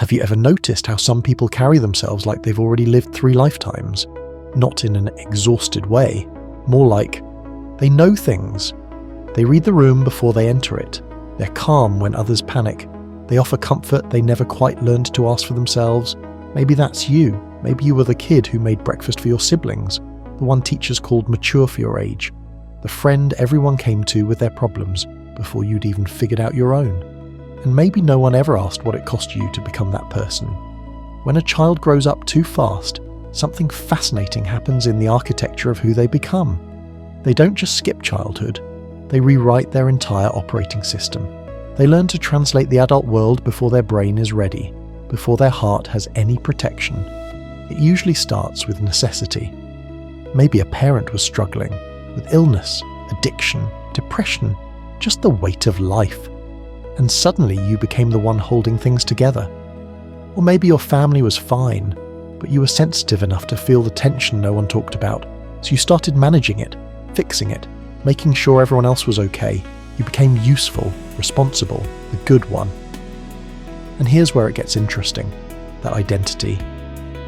Have you ever noticed how some people carry themselves like they've already lived 3 lifetimes? Not in an exhausted way, more like they know things. They read the room before they enter it. They're calm when others panic. They offer comfort they never quite learned to ask for themselves. Maybe that's you. Maybe you were the kid who made breakfast for your siblings, the one teachers called mature for your age, the friend everyone came to with their problems before you'd even figured out your own. And maybe no one ever asked what it cost you to become that person. When a child grows up too fast, something fascinating happens in the architecture of who they become. They don't just skip childhood, they rewrite their entire operating system. They learn to translate the adult world before their brain is ready, before their heart has any protection. It usually starts with necessity. Maybe a parent was struggling with illness, addiction, depression, just the weight of life. And suddenly you became the one holding things together. Or maybe your family was fine, but you were sensitive enough to feel the tension no one talked about, so you started managing it, fixing it, making sure everyone else was okay. You became useful, responsible, the good one. And here's where it gets interesting, that identity.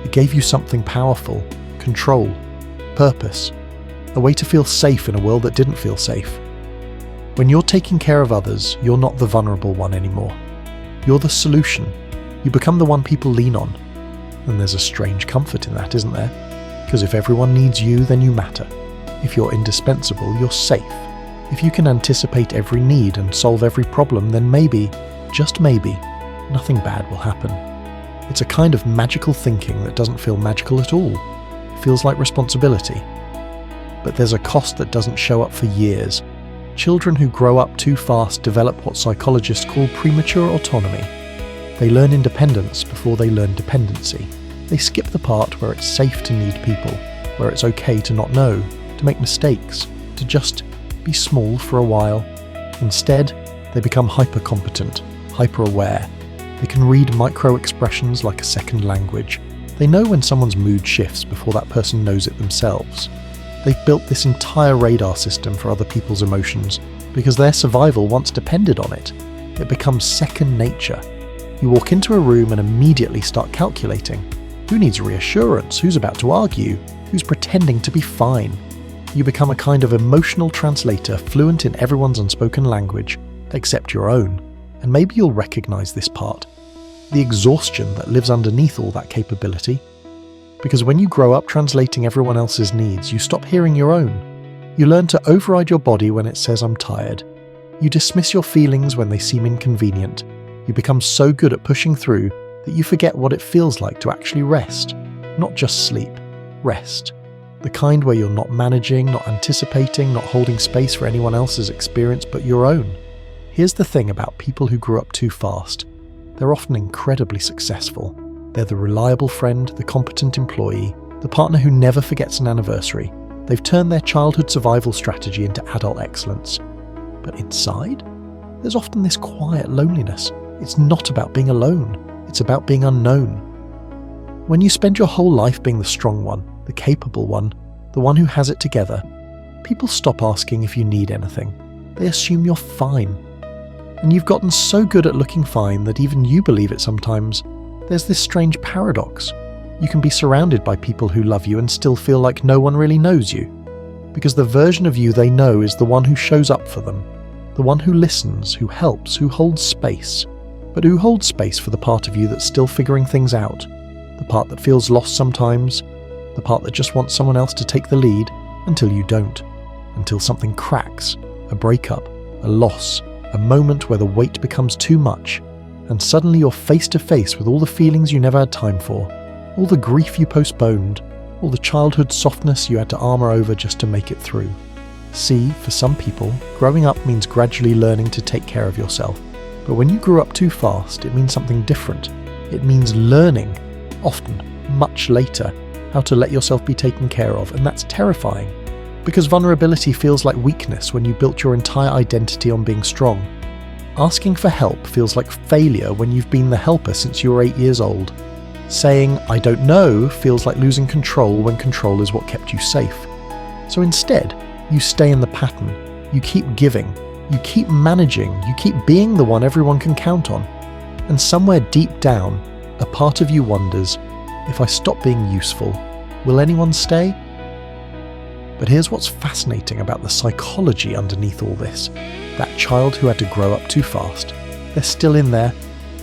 It gave you something powerful, control, purpose, a way to feel safe in a world that didn't feel safe. When you're taking care of others, you're not the vulnerable one anymore. You're the solution. You become the one people lean on. And there's a strange comfort in that, isn't there? Because if everyone needs you, then you matter. If you're indispensable, you're safe. If you can anticipate every need and solve every problem, then maybe, just maybe, nothing bad will happen. It's a kind of magical thinking that doesn't feel magical at all. It feels like responsibility. But there's a cost that doesn't show up for years. Children who grow up too fast develop what psychologists call premature autonomy. They learn independence before they learn dependency. They skip the part where it's safe to need people, where it's okay to not know, to make mistakes, to just be small for a while. Instead, they become hyper-competent, hyper-aware. They can read micro-expressions like a second language. They know when someone's mood shifts before that person knows it themselves. They've built this entire radar system for other people's emotions because their survival once depended on it. It becomes second nature. You walk into a room and immediately start calculating. Who needs reassurance? Who's about to argue? Who's pretending to be fine? You become a kind of emotional translator fluent in everyone's unspoken language, except your own. And maybe you'll recognize this part. The exhaustion that lives underneath all that capability. Because when you grow up translating everyone else's needs, you stop hearing your own. You learn to override your body when it says I'm tired. You dismiss your feelings when they seem inconvenient. You become so good at pushing through that you forget what it feels like to actually rest. Not just sleep, rest. The kind where you're not managing, not anticipating, not holding space for anyone else's experience but your own. Here's the thing about people who grew up too fast. They're often incredibly successful. They're the reliable friend, the competent employee, the partner who never forgets an anniversary. They've turned their childhood survival strategy into adult excellence. But inside, there's often this quiet loneliness. It's not about being alone. It's about being unknown. When you spend your whole life being the strong one, the capable one, the one who has it together, people stop asking if you need anything. They assume you're fine. And you've gotten so good at looking fine that even you believe it sometimes. There's this strange paradox. You can be surrounded by people who love you and still feel like no one really knows you. Because the version of you they know is the one who shows up for them. The one who listens, who helps, who holds space. But who holds space for the part of you that's still figuring things out. The part that feels lost sometimes. The part that just wants someone else to take the lead until you don't. Until something cracks. A breakup. A loss. A moment where the weight becomes too much. And suddenly you're face to face with all the feelings you never had time for, all the grief you postponed, all the childhood softness you had to armour over just to make it through. See, for some people, growing up means gradually learning to take care of yourself. But when you grew up too fast, it means something different. It means learning, often, much later, how to let yourself be taken care of, and that's terrifying. Because vulnerability feels like weakness when you built your entire identity on being strong. Asking for help feels like failure when you've been the helper since you were 8 years old. Saying, I don't know, feels like losing control when control is what kept you safe. So instead, you stay in the pattern. You keep giving. You keep managing. You keep being the one everyone can count on. And somewhere deep down, a part of you wonders, if I stop being useful, will anyone stay? But here's what's fascinating about the psychology underneath all this. That child who had to grow up too fast, they're still in there,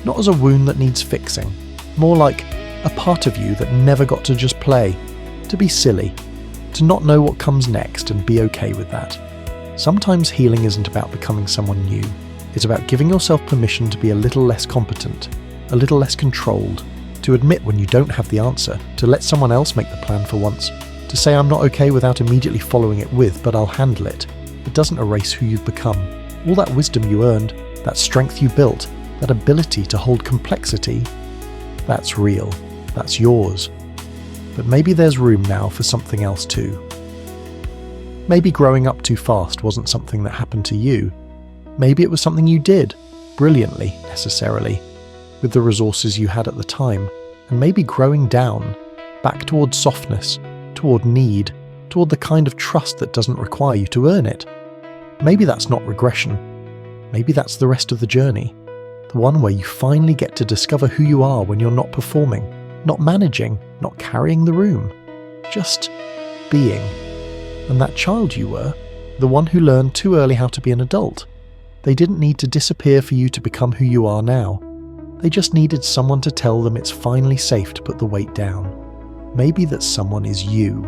not as a wound that needs fixing, more like a part of you that never got to just play, to be silly, to not know what comes next and be okay with that. Sometimes healing isn't about becoming someone new. It's about giving yourself permission to be a little less competent, a little less controlled, to admit when you don't have the answer, to let someone else make the plan for once, to say I'm not okay without immediately following it with, but I'll handle it. It doesn't erase who you've become. All that wisdom you earned, that strength you built, that ability to hold complexity, that's real. That's yours. But maybe there's room now for something else too. Maybe growing up too fast wasn't something that happened to you. Maybe it was something you did, brilliantly, necessarily, with the resources you had at the time, and maybe growing down, back toward softness, toward need, toward the kind of trust that doesn't require you to earn it. Maybe that's not regression. Maybe that's the rest of the journey. The one where you finally get to discover who you are when you're not performing, not managing, not carrying the room, just being. And that child you were, the one who learned too early how to be an adult, they didn't need to disappear for you to become who you are now. They just needed someone to tell them it's finally safe to put the weight down. Maybe that someone is you.